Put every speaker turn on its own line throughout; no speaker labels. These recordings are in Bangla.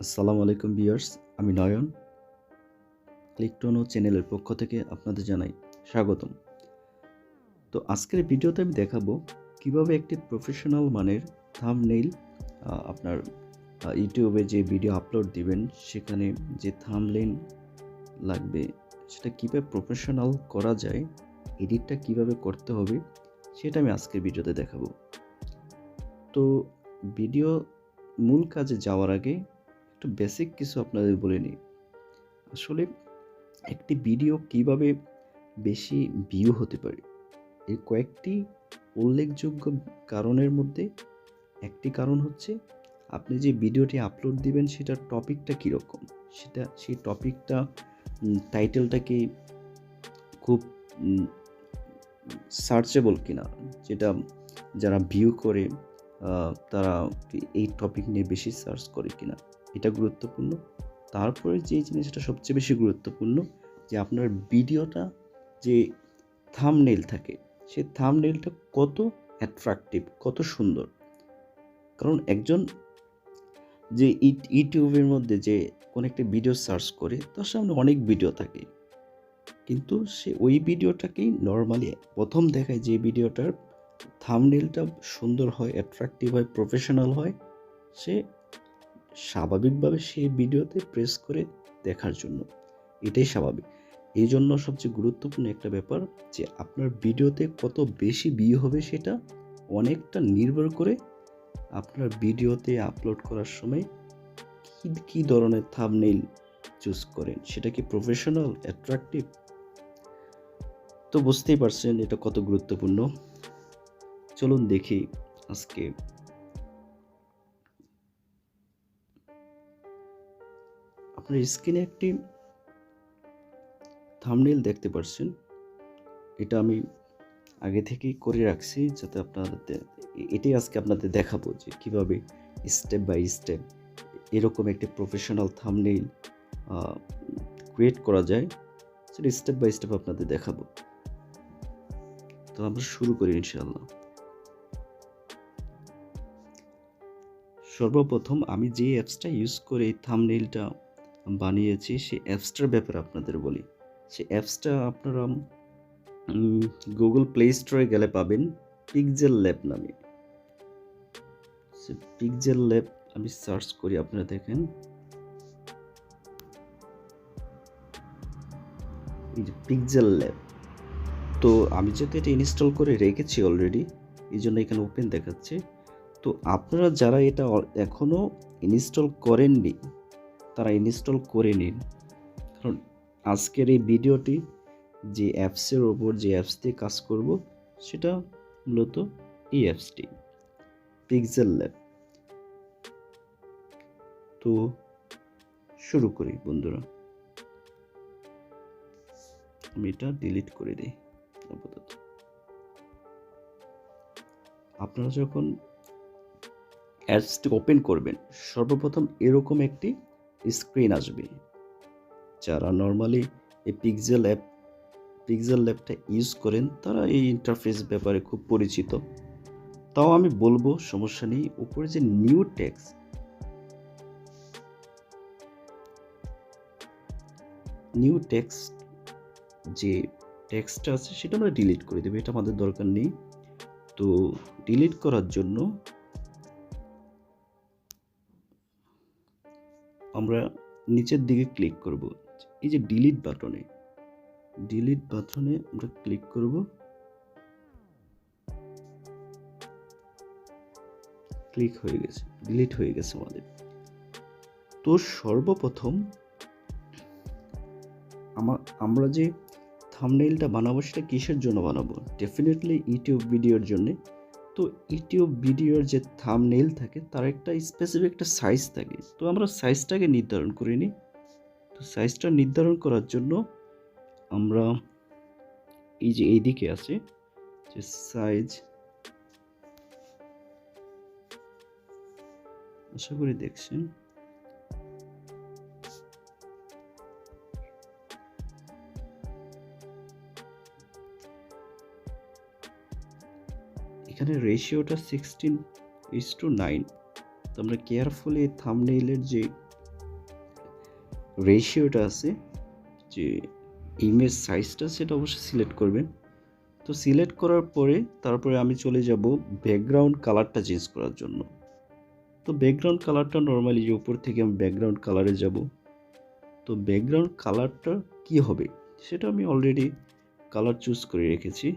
আসসালামু আলাইকুম ভিউয়ার্স, আমি নয়ন। ক্লিকটোনো চ্যানেলের পক্ষ থেকে আপনাদের জানাই স্বাগতম। তো আজকের ভিডিওতে আমি দেখাবো কিভাবে একটি প্রফেশনাল মানের থাম্বনেইল আপনার ইউটিউবে যে ভিডিও আপলোড দিবেন সেখানে যে থাম্বনেইল লাগবে সেটা কিভাবে প্রফেশনাল করা যায়, এডিটটা কিভাবে করতে হবে সেটা আমি আজকের ভিডিওতে দেখাবো। তো ভিডিও মূল কাজে যাওয়ার আগে একটু বেসিক কিছু আপনাদের বলে নিই। আসলে একটি ভিডিও কিভাবে বেশি ভিউ হতে পারে, এর কয়েকটি উল্লেখযোগ্য কারণের মধ্যে একটি কারণ হচ্ছে আপনি যে ভিডিওটি আপলোড দিবেন সেটার টপিকটা কীরকম, সেই টপিকটা টাইটেলটা কি খুব সার্চেবল কিনা, যেটা যারা ভিউ করে তারা এই টপিক নিয়ে বেশি সার্চ করে কিনা, এটা গুরুত্বপূর্ণ। তারপরে যে জিনিসটা সবচেয়ে বেশি গুরুত্বপূর্ণ, যে আপনার ভিডিওটা যে থাম্বনেইল থাকে সেই থাম্বনেইলটা কত অ্যাট্রাকটিভ, কত সুন্দর। কারণ একজন যে ইউটিউবের মধ্যে যে কোনো একটা ভিডিও সার্চ করে তার সামনে অনেক ভিডিও থাকে, কিন্তু সে ওই ভিডিওটাকেই নর্মালি প্রথম দেখায় যে ভিডিওটার থাম্বনেইলটা সুন্দর হয়, অ্যাট্রাকটিভ হয়, প্রফেশনাল হয়, সে স্বাভাবিকভাবে সেই ভিডিওতে প্রেস করে দেখার জন্য। এটাই স্বাভাবিক। এই জন্য সবচেয়ে গুরুত্বপূর্ণ একটা ব্যাপার যে আপনার ভিডিওতে কত বেশি ভিউ হবে সেটা অনেকটা নির্ভর করে আপনার ভিডিওতে আপলোড করার সময় কী ধরনের থাম্বনেইল চুজ করেন, সেটা কি প্রফেশনাল, অ্যাট্রাকটিভ। তো বুঝতেই পারছেন এটা কত গুরুত্বপূর্ণ। চলুন দেখি আজকে আপনার স্ক্রিনে একটি থাম্বনেইল দেখতে পাচ্ছেন। এটা আমি আগে থেকেই করে রাখছি যাতে এটাই আজকে আপনাদের দেখাবো যে কিভাবে স্টেপ বাই স্টেপ এরকম একটি প্রফেশনাল থাম্বনেইল ক্রিয়েট করা যায়, সেটা স্টেপ বাই স্টেপ আপনাদের দেখাবো। তো আমরা শুরু করি ইনশাআল্লাহ। সর্বপ্রথম আমি যে অ্যাপসটা ইউজ করে এই থাম্বনেইলটা বানিয়েছি সেই অ্যাপসটার ব্যাপারে আপনাদের বলি। সেই অ্যাপসটা আপনারা গুগল প্লে স্টোরে গেলে পাবেন পিক্সেল ল্যাব নামে। পিক্সেল ল্যাব আমি সার্চ করি, আপনারা দেখেন এই যে পিক্সেল ল্যাব। তো আমি যেহেতু এটা ইনস্টল করে রেখেছি অলরেডি, এই জন্য এখানে ওপেন দেখাচ্ছে। তো আপনারা যারা এটা এখনও ইনস্টল করেননি তারা ইনস্টল করে নিন, কারণ আজকের এই ভিডিওটি যে অ্যাপসের ওপর, যে অ্যাপস দিয়ে কাজ করব সেটা মূলত এই অ্যাপসটি পিক্সেল ল্যাব। তো শুরু করি বন্ধুরা। আমি এটা ডিলিট করে দিই আপাতত। আপনারা যখন অ্যাপসটি ওপেন করবেন সর্বপ্রথম এরকম একটি স্ক্রিন আসবে। যারা নর্মালি এই পিক্সেল ল্যাবটা ইউজ করেন তারা এই ইন্টারফেস ব্যাপারে খুব পরিচিত। তাও আমি বলবো সমস্যা নেই, উপরে যে নিউ টেক্সট যে টেক্সটটা আছে সেটা আমরা ডিলিট করে দেবো, এটা আমাদের দরকার নেই। তো ডিলিট করার জন্য আমরা নিচের দিকে ক্লিক করব, এই যে ডিলিট বাটনে আমরা ক্লিক করব। ক্লিক হয়ে গেছে, ডিলিট হয়ে গেছে আমাদের। তো সর্বপ্রথম আমরা যে থাম্বনেইলটা বানাবো সেটা কিসের জন্য বানাবো? ডেফিনেটলি ইউটিউব ভিডিওর জন্য। তো ইউটিউব ভিডিওর যে থাম্বনেইল থাকে তার একটা স্পেসিফিক একটা সাইজ থাকে, তো আমরা সাইজটাকে নির্ধারণ করে নিই। তো সাইজটা নির্ধারণ করার জন্য আমরা এই যে এইদিকে আছে যে সাইজ, আশা করি দেখছেন, এখানে রেশিওটা 16:9। তো আমরা কেয়ারফুলি থাম্বনেইলের যে রেশিওটা আছে, যে ইমেজ সাইজটা, সেটা অবশ্যই সিলেক্ট করবেন। তো সিলেক্ট করার পরে তারপরে আমি চলে যাব ব্যাকগ্রাউন্ড কালারটা চেঞ্জ করার জন্য। তো ব্যাকগ্রাউন্ড কালারটা নর্মালি যে উপর থেকে আমি ব্যাকগ্রাউন্ড কালারে যাব। তো ব্যাকগ্রাউন্ড কালারটা কি হবে সেটা আমি অলরেডি কালার চুজ করে রেখেছি,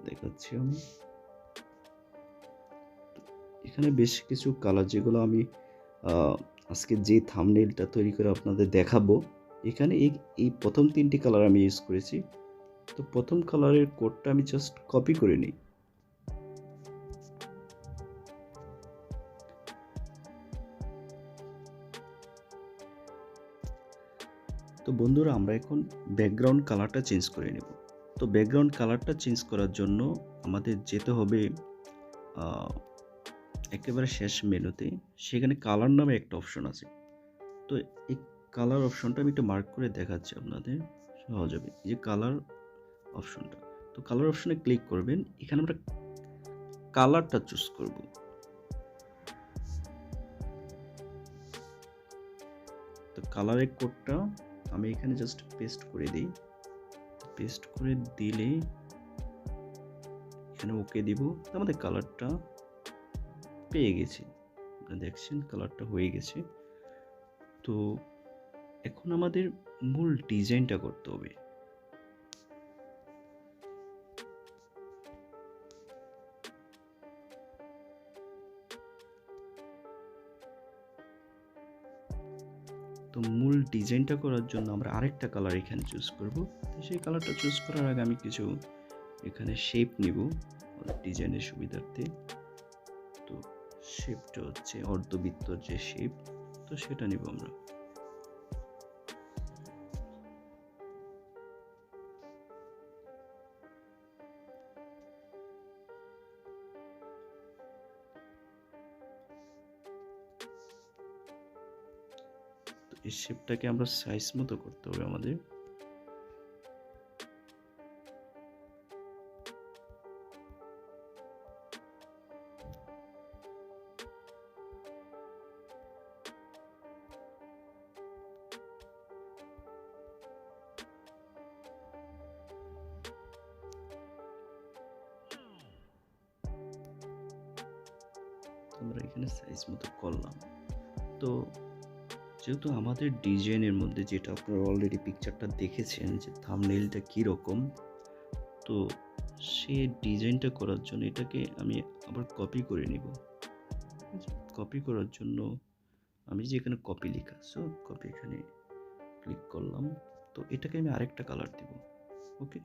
দেখাচ্ছি আমি। এখানে বেশ কিছু কালার যেগুলো আমি আজকে যে থাম্বনেইলটা তৈরি করে আপনাদের দেখাবো, এখানে এই প্রথম 3টি কালার আমি ইউজ করেছি। তো প্রথম কালারের কোডটা আমি জাস্ট কপি করে নিই। তো বন্ধুরা, আমরা এখন ব্যাকগ্রাউন্ড কালারটা চেঞ্জ করে নেব। তো ব্যাকগ্রাউন্ড কালারটা চেঞ্জ করার জন্য আমাদের যেতে হবে একেবারে শেষ মেনুতে। সেখানে কালার নামে একটা অপশন আছে। তো এই কালার অপশনটা আমি একটু মার্ক করে দেখাচ্ছি আপনাদের, সহজ হবে। এই যে কালার অপশনটা, তো কালার অপশনে ক্লিক করবেন। এখানে আমরা কালারটা চুজ করব। তো কালারের কোডটা আমি এখানে জাস্ট পেস্ট করে দিই। পেস্ট করে দিলে এখানে ওকে দিব। আমাদের কালারটা পেয়ে গেছি, আপনারা দেখছেন কালারটা হয়ে গেছে। তো এখন আমাদের মূল ডিজাইনটা করতে হবে। তো মূল ডিজাইনটা করার জন্য আমরা আরেকটা কালার এখানে চুজ করব। তো সেই কালারটা চুজ করার আগে আমি কিছু এখানে শেপ নিব ডিজাইনের সুবিধার্থে। তো শেপটা হচ্ছে অর্ধবৃত্ত যে শেপ, তো সেটা নিব আমরা। তো এই শেপটাকে আমরা সাইজ মতো করতে হবে আমাদের। আমরা এখানে সাইজ মতো করলাম। তো যেহেতু আমাদের ডিজাইনের মধ্যে, যেটা আপনারা অলরেডি পিকচারটা দেখেছেন যে থাম্বনেইলটা কীরকম, তো সে ডিজাইনটা করার জন্য এটাকে আমি আবার কপি করে নিব। কপি করার জন্য আমি যে এখানে কপি লেখা, সো কপি এখানে ক্লিক করলাম। তো এটাকে আমি আরেকটা কালার দেব। ওকে,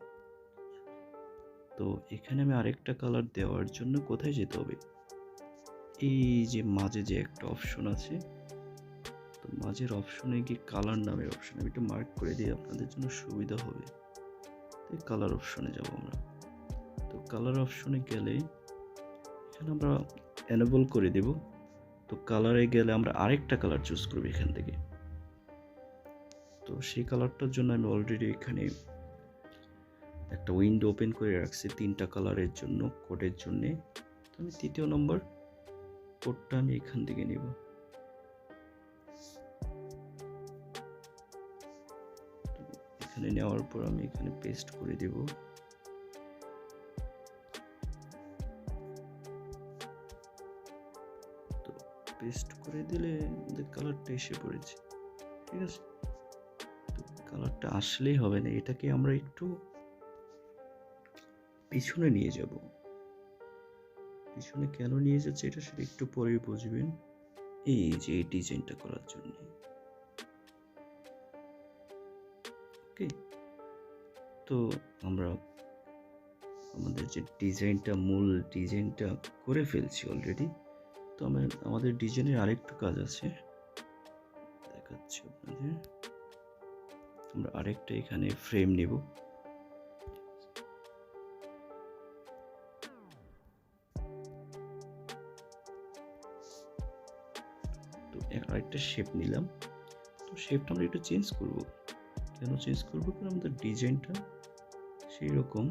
তো এখানে আমি আরেকটা কালার দেওয়ার জন্য কোথায় যেতে হবে? এই যে মাঝে যে একটা অপশন আছে, তো মাঝের অপশনে গিয়ে কালার নামের অপশন আমি একটু মার্ক করে দিই, আপনাদের জন্য সুবিধা হবে। তো কালার অপশনে যাব আমরা। তো কালার অপশনে গেলে এখানে আমরা এনেবল করে দেব। তো কালারে গেলে আমরা আরেকটা কালার চুজ করব এখান থেকে। তো সেই কালারটার জন্য আমি অলরেডি এখানে একটা উইন্ডো ওপেন করে রাখছি 3টা কালারের জন্য, কোডের জন্য। তো আমি 3য় নম্বর কোডটা আমি এখান থেকে নেব। এখানে নেওয়ার পর আমি এখানে পেস্ট করে দেব। তো পেস্ট করে দিলে আমাদের কালারটা এসে পড়েছে, ঠিক আছে। তো কালারটা আসলেই হবে না, এটাকে আমরা একটু পিছনে নিয়ে যাব। পিছনে কেন নিয়ে যাচ্ছে এটা সেটা একটু পরেই বুঝবেন। এই যে এই ডিজাইনটা করার জন্য। ওকে, তো আমরা আমাদের যে ডিজাইনটা, মূল ডিজাইনটা করে ফেলছি অলরেডি। তো আমাদের ডিজাইনের আরেকটু কাজ আছে, দেখাচ্ছি আপনাদের। আমরা আরেকটা এখানে ফ্রেম নেব। তো আরেকটা শেপ নিলাম। তো শেপটা আমরা একটু চেঞ্জ করব। কেন চেঞ্জ করব? কারণ আমাদের ডিজাইনটা সেই রকম।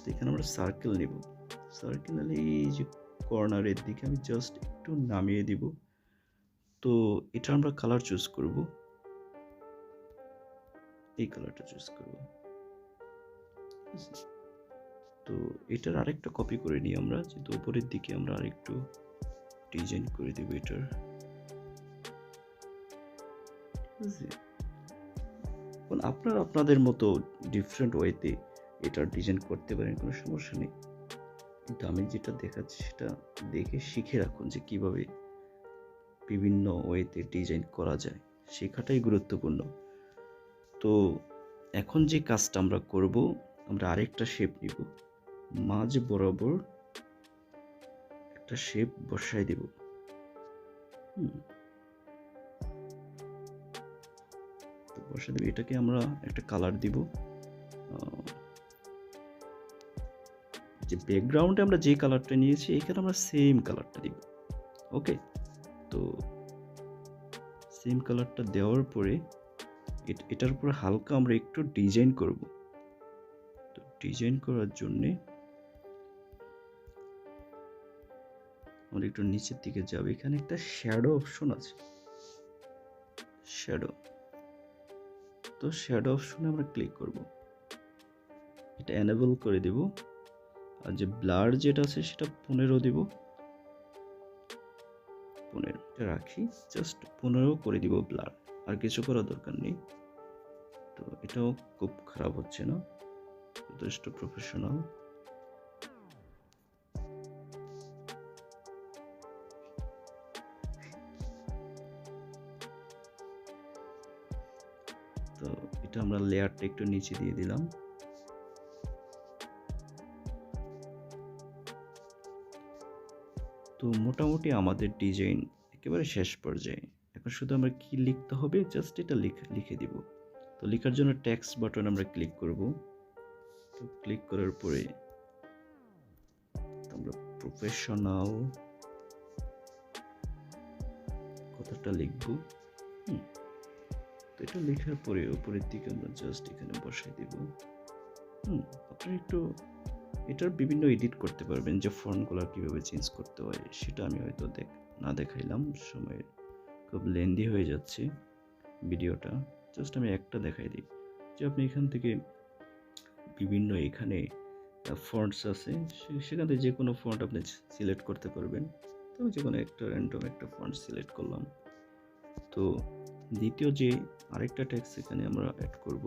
তো এখানে আমরা সার্কেল নেব। সার্কেল নিলে এই যে কর্নারের দিকে আমি জাস্ট একটু নামিয়ে দিব। তো এটা আমরা কালার চুজ করব, এই কালারটা চুজ করব। তো এটার আরেকটা কপি করে নিই আমরা, যেহেতু উপরের দিকে আমরা আরেকটু ডিজাইন করে দেব এটার। আপনারা আপনাদের মতো ডিফারেন্ট ওয়েতে এটার ডিজাইন করতে পারেন, কোনো সমস্যা নেই। কিন্তু আমি যেটা দেখাচ্ছি সেটা দেখে শিখে রাখুন যে কিভাবে বিভিন্ন ওয়েতে ডিজাইন করা যায়, শেখাটাই গুরুত্বপূর্ণ। তো এখন যে কাজটা আমরা করব, আমরা আরেকটা শেপ নিব, মাঝ বরাবর একটা শেপ বসাই দেব। তো বসাই দেব, এটাকে আমরা একটা কালার দিব। যে ব্যাকগ্রাউন্ডে আমরা যে কালারটা নিয়েছি এখানে আমরা সেম কালারটা দিব। ওকে, তো সেম কালারটা দেওয়ার পরে এটার উপরে হালকা আমরা একটু ডিজাইন করব। তো ডিজাইন করার জন্যে আমরা একটু নিচের দিকে যাব, এখানে একটা শ্যাডো অপশন আছে, শ্যাডো। তো শ্যাডো অপশনে আমরা ক্লিক করব, এটা এনেবল করে দেব। আর যে ব্লার যেটা আছে সেটা 15 দেব, 15 রাখি, জাস্ট 15 করে দিব ব্লার, আর কিছু করার দরকার নেই। তো এটাও খুব খারাপ হচ্ছে না, যথেষ্ট প্রফেশনাল। তো এটা আমরা লেয়ারটা একটু নিচে দিয়ে দিলাম। তো মোটামুটি আমাদের ডিজাইন একেবারে শেষ পর্যায়ে। এখন শুধু আমরা কি লিখতে হবে, জাস্ট এটা লিখে দিব। তো লেখার জন্য টেক্সট বাটন আমরা ক্লিক করব। তো ক্লিক করার পরে আমরা প্রফেশনাল কথাটা লিখব। তো এটা লেখার পরে উপরের দিকে আমরা জাস্ট এখানে বসাই দেব। আপনারা একটু এটার বিভিন্ন এডিট করতে পারবেন, যে ফন্টগুলো কিভাবে চেঞ্জ করতে হয় সেটা আমি হয়তো না দেখাইলাম, সময় খুব লেন্দি হয়ে যাচ্ছে ভিডিওটা। জাস্ট আমি একটা দেখাই দিই, যে আপনি এখান থেকে বিভিন্ন এখানে ফন্টস আছে, সেখান থেকে যে কোনো ফন্ট আপনি সিলেক্ট করতে পারবেন। তো আমি যে কোনো একটা র্যান্ডম একটা ফন্ট সিলেক্ট করলাম। তো দ্বিতীয় যে আরেকটা টেক্সট এখানে আমরা অ্যাড করব।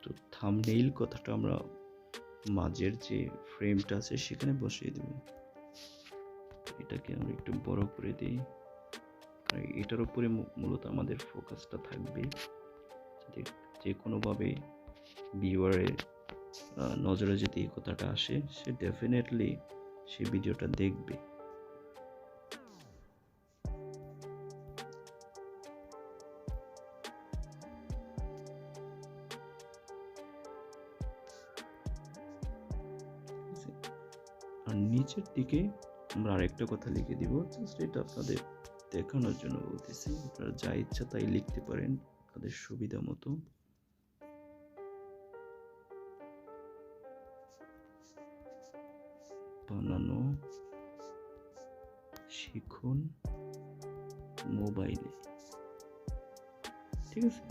তো থাম্বনেইল কথাটা আমরা মাঝের যে ফ্রেমটা আছে সেখানে বসিয়ে দেব। এটাকে আমরা একটু বড় করে দিই, এটার উপরে মূলত আমাদের ফোকাসটা থাকবে, যে কোনোভাবে ভিউয়ারের নজরে যদি এই কথাটা আসে, সে ডেফিনেটলি সে ভিডিওটা দেখবে। আর নিচের দিকে আমরা আরেকটা কথা লিখে দিব, জাস্ট এটা আপনাদের দেখানোর জন্য বলতেছি। আপনারা যা ইচ্ছা তাই লিখতে পারেন আপনাদের সুবিধা মতো। বানানো শিখুন মোবাইলে, ঠিক আছে।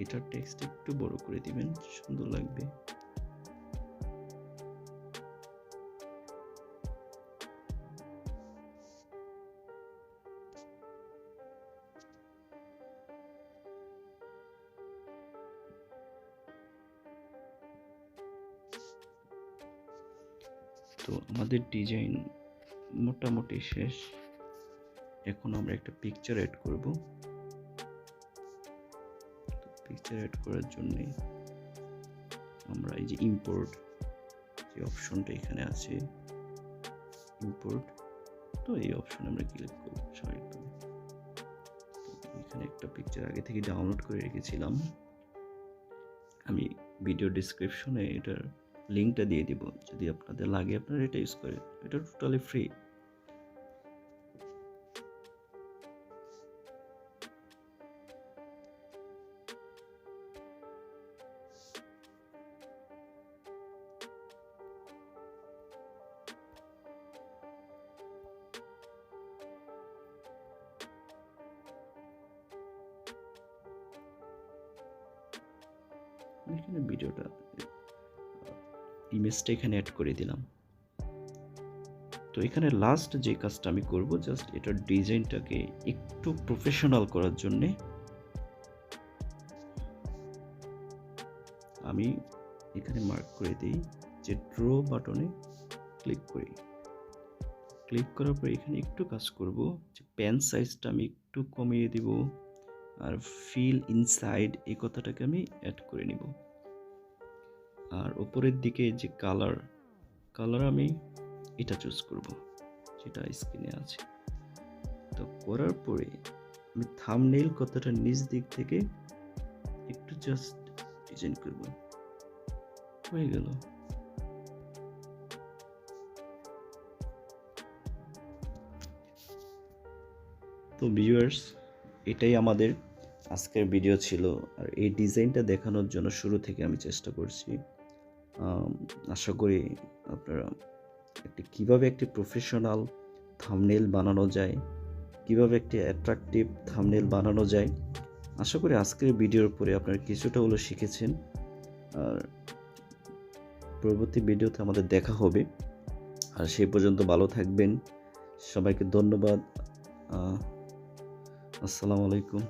এটার টেক্সট একটু বড় করে দিবেন, সুন্দর লাগবে। তো আমাদের ডিজাইন মোটামুটি শেষ। এখন আমরা একটা পিকচার অ্যাড করব। পিকচার অ্যাড করার জন্য আমরা এই যে ইম্পোর্ট যে অপশনটা এখানে আছে, ইম্পোর্ট তো এই অপশনে আমরা ক্লিক করব স্বাভাবিকভাবে। তো এখানে একটা পিকচার আগে থেকে ডাউনলোড করে রেখেছিলাম, আমি ভিডিও ডেসক্রিপশনে এটার লিঙ্কটা দিয়ে দিব, যদি আপনাদের লাগে আপনারা এটা ইউজ করেন, এটা টোটালি ফ্রি। এখানে ভিডিওটা ইমেজটা এখানে অ্যাড করে দিলাম। তো এখানে লাস্ট যে কাজটা আমি করব, জাস্ট এটার ডিজাইনটাকে একটু প্রফেশনাল করার জন্যে আমি এখানে মার্ক করে দিই যে ড্র বাটনে ক্লিক করি। ক্লিক করার পর এখানে একটু কাজ করব, যে পেন সাইজটা আমি একটু কমিয়ে দিব, আর ফিল ইনসাইড এই কথাটাকে আমি অ্যাড করে নিব। আর উপরের দিকে যে কালার আমি এটা চুজ করব যেটা স্ক্রিনে আছে। তো করার পরে আমি থাম্বনেইল কথাটা নিচ দিক থেকে একটু জাস্ট ডিজাইন করব, হয়ে গেল। তো ভিউয়ার্স, এটাই আমাদের আজকের ভিডিও ছিল। আর এই ডিজাইনটা দেখানোর জন্য শুরু থেকে আমি চেষ্টা করছি। আশা করি আপনারা কিভাবে একটি প্রফেশনাল থাম্বনেইল বানানো যায়, কিভাবে একটি অ্যাট্রাকটিভ থাম্বনেইল বানানো যায়, আশা করি আজকের ভিডিওর পরে আপনারা কিছুটা হলেও শিখেছেন। আর পরবর্তী ভিডিওতে আমাদের দেখা হবে। আর সেই পর্যন্ত ভালো থাকবেন। সবাইকে ধন্যবাদ। আসসালামু আলাইকুম।